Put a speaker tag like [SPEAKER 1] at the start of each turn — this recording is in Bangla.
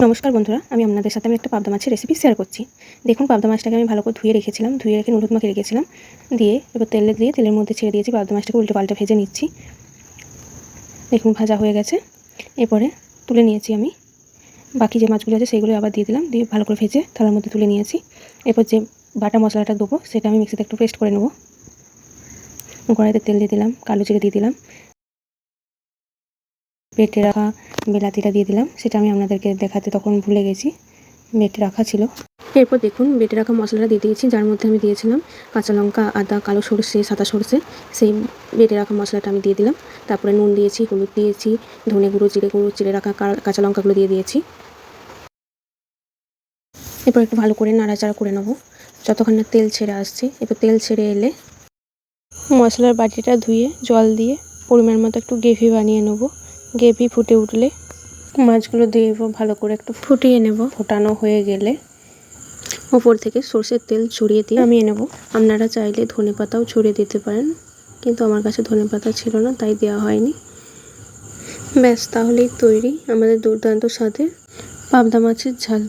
[SPEAKER 1] নমস্কার বন্ধুরা, আমি আপনাদের সাথে একটা পাবদা মাছের রেসিপি শেয়ার করছি। দেখুন, পাবদা মাছটাকে আমি ভালো করে ধুয়ে রেখেছিলাম, ধুয়ে রেখে নুন মাখিয়ে রেখেছিলাম। দিয়ে এবার তেলের মধ্যে ছেড়ে দিয়েছি, পাবদা মাছটাকে উল্টে পাল্টে ভেজে নিচ্ছি। দেখুন ভাজা হয়ে গেছে। এরপরে তুলে নিয়েছি আমি। বাকি যে মাছগুলো আছে সেগুলো আবার দিয়ে দিলাম, দিয়ে ভালো করে ভেজে থালার মধ্যে তুলে নিয়েছি। এরপর যে বাটা মশলাটা দেবো সেটা আমি মিক্সিতে একটু পেস্ট করে নেব। কড়াইতে তেল দিয়ে দিলাম, কালো জিরে দিয়ে দিলাম, বেটে রাখা বিলাতিটা দিয়ে দিলাম। সেটা আমি আপনাদেরকে দেখাতে তখন ভুলে গেছি, বেটে রাখা ছিল। এরপর দেখুন বেটে রাখা মশলাটা দিয়ে দিয়েছি, যার মধ্যে আমি দিয়েছিলাম কাঁচা লঙ্কা, আদা, কালো সরষে, সাদা সরষে। সেই বেটে রাখা মশলাটা আমি দিয়ে দিলাম। তারপরে নুন দিয়েছি, হলুদ দিয়েছি, ধনে গুঁড়ো, জিরে গুঁড়ো, চিড়ে রাখা কাঁচা লঙ্কাগুলো দিয়ে দিয়েছি। এরপর একটু ভালো করে নাড়াচাড়া করে নেবো যতক্ষণ না তেল ছেড়ে আসছে। এরপর তেল ছেড়ে এলে মশলার বাটিটা ধুয়ে জল দিয়ে পরিমাণ মতো একটু গ্রেভি বানিয়ে নেবো। গ্রেভি ফুটে উঠলে মাছগুলো দিয়ে ভালো করে একটু ফুটিয়ে নেব। ফোটানো হয়ে গেলে ওপর থেকে সরষের তেল ছড়িয়ে দিয়ে নামিয়ে নেব। আপনারা চাইলে ধনেপাতাও ছড়িয়ে দিতে পারেন, কিন্তু আমার কাছে ধনেপাতা ছিল না তাই দেওয়া হয়নি। ব্যাস, তাহলেই তৈরি আমাদের দুর্দান্ত স্বাদের পাবদা মাছের ঝাল।